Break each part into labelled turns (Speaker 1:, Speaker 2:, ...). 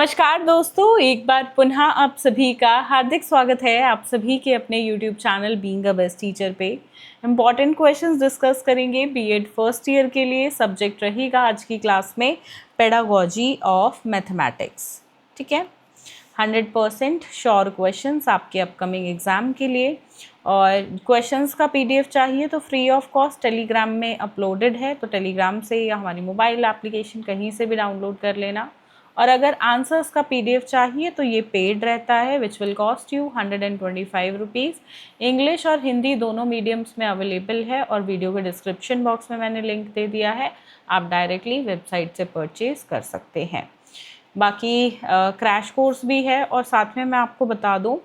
Speaker 1: नमस्कार दोस्तों, एक बार पुनः आप सभी का हार्दिक स्वागत है आप सभी के अपने YouTube channel being a best teacher पे। इम्पॉर्टेंट क्वेश्चंस डिस्कस करेंगे बीएड फर्स्ट ईयर के लिए। सब्जेक्ट रहेगा आज की क्लास में पेडागोजी ऑफ मैथमेटिक्स। ठीक है, 100% श्योर क्वेश्चंस आपके अपकमिंग एग्ज़ाम के लिए। और क्वेश्चंस का PDF चाहिए तो फ्री ऑफ कॉस्ट टेलीग्राम में अपलोडेड है, तो टेलीग्राम से या हमारी मोबाइल एप्लीकेशन कहीं से भी डाउनलोड कर लेना। और अगर आंसर्स का PDF चाहिए तो ये पेड रहता है, which will cost you 125 rupees. English और हिंदी दोनों मीडियम्स में अवेलेबल है और वीडियो के डिस्क्रिप्शन बॉक्स में मैंने लिंक दे दिया है, आप डायरेक्टली वेबसाइट से परचेज़ कर सकते हैं। बाकी क्रैश कोर्स भी है। और साथ में मैं आपको बता दूं,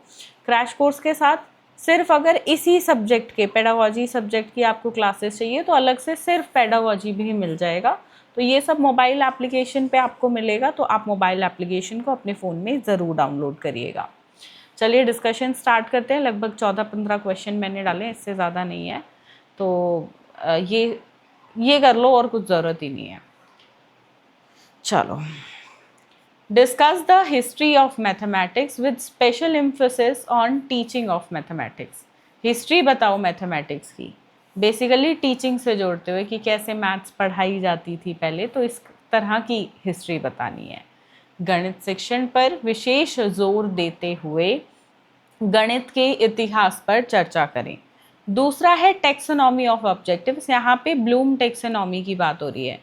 Speaker 1: क्रैश कोर्स के साथ सिर्फ अगर इसी सब्जेक्ट के पेडागोजी सब्जेक्ट की आपको क्लासेस चाहिए तो अलग से सिर्फ पेडागोजी भी मिल जाएगा। तो ये सब मोबाइल एप्लीकेशन पे आपको मिलेगा, तो आप मोबाइल एप्लीकेशन को अपने फ़ोन में ज़रूर डाउनलोड करिएगा। चलिए डिस्कशन स्टार्ट करते हैं। लगभग 14-15 क्वेश्चन मैंने डाले, इससे ज़्यादा नहीं है, तो ये कर लो और कुछ ज़रूरत ही नहीं है। चलो, discuss the history of mathematics with special emphasis on teaching of mathematics. History बताओ मैथमेटिक्स की, बेसिकली टीचिंग से जोड़ते हुए कि कैसे मैथ्स पढ़ाई जाती थी पहले, तो इस तरह की हिस्ट्री बतानी है। गणित शिक्षण पर विशेष जोर देते हुए गणित के इतिहास पर चर्चा करें। दूसरा है टेक्सोनॉमी ऑफ ऑब्जेक्टिव्स। यहाँ पे ब्लूम टेक्सोनॉमी की बात हो रही है।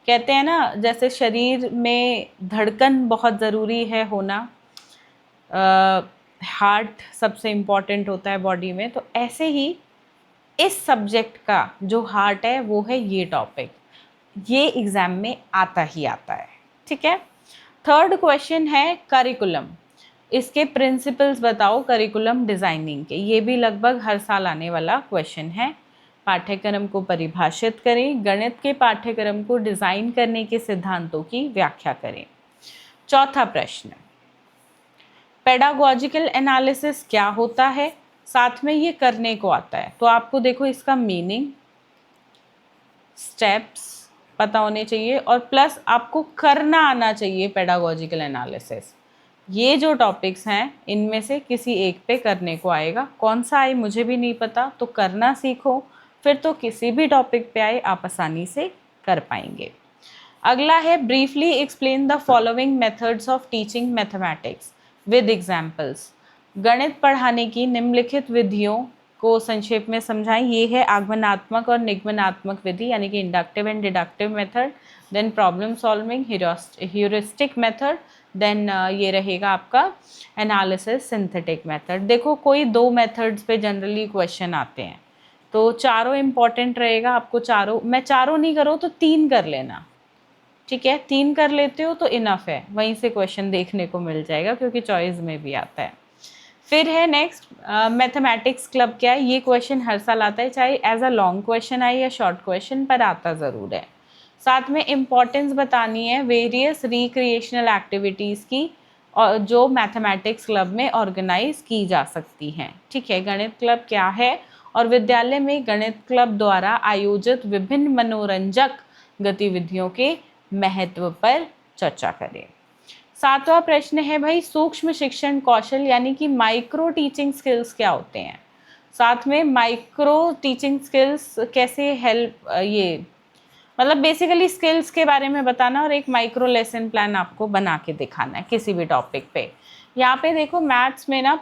Speaker 1: कहते हैं ना, जैसे शरीर में धड़कन बहुत ज़रूरी है होना, हार्ट सबसे इम्पॉर्टेंट होता है बॉडी में, तो ऐसे ही इस सब्जेक्ट का जो हार्ट है वो है ये टॉपिक। ये एग्ज़ाम में आता ही आता है। ठीक है, थर्ड क्वेश्चन है करिकुलम। इसके प्रिंसिपल्स बताओ करिकुलम डिज़ाइनिंग के। ये भी लगभग हर साल आने वाला क्वेश्चन है। पाठ्यक्रम को परिभाषित करें। गणित के पाठ्यक्रम को डिज़ाइन करने के सिद्धांतों की व्याख्या करें। चौथा प्रश्न, पेडागोजिकल एनालिसिस क्या होता है, साथ में ये करने को आता है। तो आपको देखो इसका मीनिंग, स्टेप्स पता होने चाहिए और प्लस आपको करना आना चाहिए पेडागोजिकल एनालिसिस। ये जो टॉपिक्स हैं इनमें से किसी एक पे करने को आएगा, कौन सा आए मुझे भी नहीं पता, तो करना सीखो, फिर तो किसी भी टॉपिक पे आए आप आसानी से कर पाएंगे। अगला है briefly explain the following methods of teaching mathematics with examples. गणित पढ़ाने की निम्नलिखित विधियों को संक्षेप में समझाएं। ये है आगमनात्मक और निगमनात्मक विधि, यानी कि inductive and deductive method, then problem solving, heuristic method, then ये रहेगा आपका एनालिसिस सिंथेटिक मेथड। देखो कोई दो मेथड्स पे जनरली क्वेश्चन आते हैं, तो चारों इंपॉर्टेंट रहेगा। आपको चारों, मैं चारों नहीं करो तो 3 कर लेना। ठीक है, 3 कर लेते हो तो इनफ है, वहीं से क्वेश्चन देखने को मिल जाएगा क्योंकि चॉइस में भी आता है। फिर है नेक्स्ट, मैथमेटिक्स क्लब क्या है। ये क्वेश्चन हर साल आता है, चाहे एज अ लॉन्ग क्वेश्चन आए या शॉर्ट क्वेश्चन, पर आता ज़रूर है। साथ में इम्पॉर्टेंस बतानी है वेरियस रिक्रिएशनल एक्टिविटीज़ की, और जो मैथमेटिक्स क्लब में ऑर्गेनाइज की जा सकती हैं। ठीक है, गणित क्लब क्या है और विद्यालय में गणित क्लब द्वारा आयोजित विभिन्न मनोरंजक गतिविधियों के महत्व पर चर्चा करें। सातवां प्रश्न है भाई, सूक्ष्म शिक्षण कौशल यानी कि माइक्रो टीचिंग स्किल्स क्या होते हैं। साथ में माइक्रो टीचिंग स्किल्स कैसे हेल्प, ये मतलब बेसिकली स्किल्स के बारे में बताना और एक माइक्रो लेसन प्लान आपको बना के दिखाना है किसी भी टॉपिक पे। यहाँ पे देखो मैथ्स में ना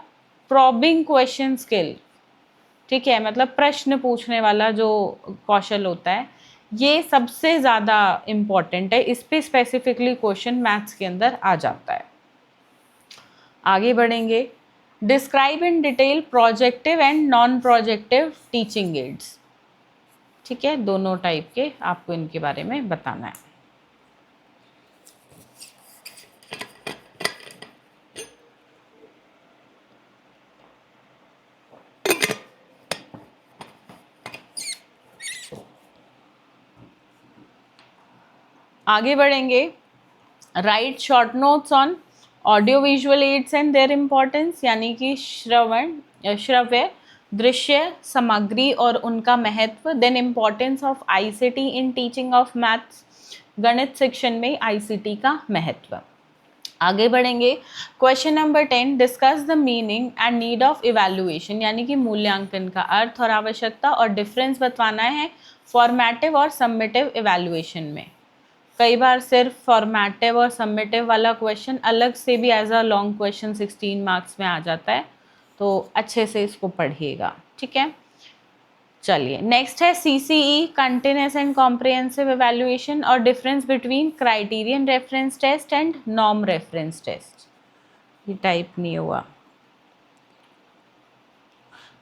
Speaker 1: प्रॉबिंग क्वेश्चन स्किल, ठीक है, मतलब प्रश्न पूछने वाला जो कौशल होता है, ये सबसे ज़्यादा इम्पॉर्टेंट है। इस पे स्पेसिफिकली क्वेश्चन मैथ्स के अंदर आ जाता है। आगे बढ़ेंगे, describe in detail projective and non projective teaching ads. ठीक है, दोनों टाइप के आपको इनके बारे में बताना है। आगे बढ़ेंगे, write short notes on audio visual aids and their importance, यानी कि श्रव्य दृश्य सामग्री और उनका महत्व। Then importance of ICT in teaching of maths, गणित शिक्षण में आईसीटी का महत्व। आगे बढ़ेंगे। Question number 10, discuss the meaning and need of evaluation, यानी कि मूल्यांकन का अर्थ और आवश्यकता और डिफरेंस बताना है फॉर्मेटिव और सबमिटिव इवैल्यूएशन में। कई बार सिर्फ फॉर्मेटिव और सबमिटिव वाला क्वेश्चन अलग से भी as a long question 16 marks में आ जाता है, तो अच्छे से इसको पढ़िएगा, ठीक है। चलिए नेक्स्ट है CCE, continuous and comprehensive evaluation और difference between criterion reference test and norm reference test. ये टाइप नहीं हुआ।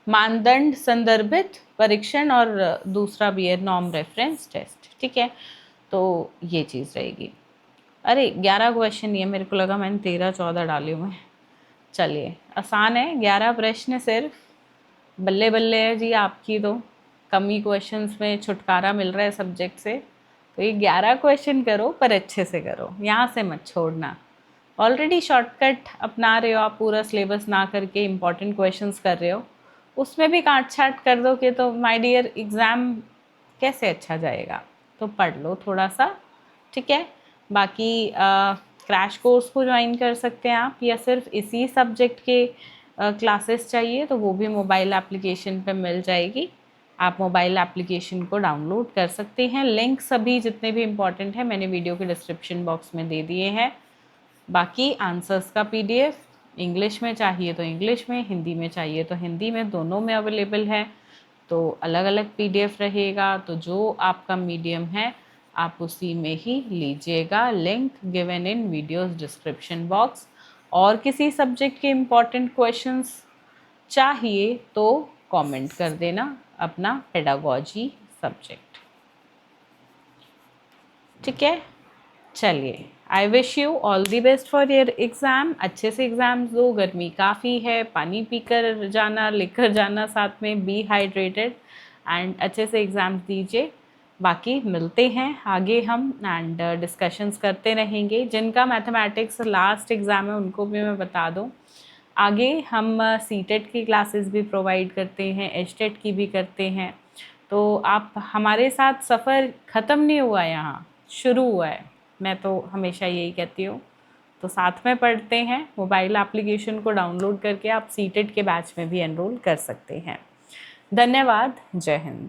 Speaker 1: मानदंड संदर्भित परीक्षण और दूसरा भी है नॉर्म रेफरेंस टेस्ट, ठीक है। तो ये चीज़ रहेगी। अरे 11 क्वेश्चन ये, मेरे को लगा मैंने 13-14 डाले हुए हैं। चलिए आसान है, 11 प्रश्न सिर्फ, बल्ले बल्ले है जी आपकी, तो कम ही क्वेश्चंस में छुटकारा मिल रहा है सब्जेक्ट से। तो ये 11 क्वेश्चन करो पर अच्छे से करो, यहाँ से मत छोड़ना। ऑलरेडी शॉर्टकट अपना रहे हो आप, पूरा सिलेबस ना करके इम्पॉर्टेंट क्वेश्चंस कर रहे हो, उसमें भी काट छाट कर दोगे तो माय डियर एग्ज़ाम कैसे अच्छा जाएगा। तो पढ़ लो थोड़ा सा, ठीक है। बाकी क्रैश कोर्स को ज्वाइन कर सकते हैं आप, या सिर्फ इसी सब्जेक्ट के क्लासेस चाहिए तो वो भी मोबाइल एप्लीकेशन पे मिल जाएगी। आप मोबाइल एप्लीकेशन को डाउनलोड कर सकते हैं। लिंक सभी जितने भी इम्पॉर्टेंट हैं मैंने वीडियो के डिस्क्रिप्शन बॉक्स में दे दिए हैं। बाकी आंसर्स का PDF इंग्लिश में चाहिए तो इंग्लिश में, हिंदी में चाहिए तो हिंदी में, दोनों में अवेलेबल है। तो अलग अलग PDF रहेगा, तो जो आपका मीडियम है आप उसी में ही लीजिएगा। Link given in videos description box. और किसी सब्जेक्ट के इम्पॉर्टेंट क्वेश्चंस चाहिए तो कमेंट कर देना अपना पेडागोजी सब्जेक्ट, ठीक है। चलिए I wish you all the best for your exam. अच्छे से एग्ज़ाम दो, गर्मी काफ़ी है, पानी पीकर जाना, लेकर जाना साथ में, बी हाइड्रेटेड एंड अच्छे से एग्ज़ाम दीजिए। बाकी मिलते हैं आगे हम एंड डिस्कशंस करते रहेंगे। जिनका मैथमेटिक्स लास्ट एग्ज़ाम है उनको भी मैं बता दूँ, आगे हम CTET की क्लासेस भी प्रोवाइड करते हैं, HTET की भी करते हैं। तो आप हमारे साथ सफ़र ख़त्म नहीं हुआ, यहाँ शुरू हुआ है, मैं तो हमेशा यही कहती हूँ। तो साथ में पढ़ते हैं। मोबाइल एप्लीकेशन को डाउनलोड करके आप CTET के बैच में भी एनरोल कर सकते हैं। धन्यवाद। जय हिंद।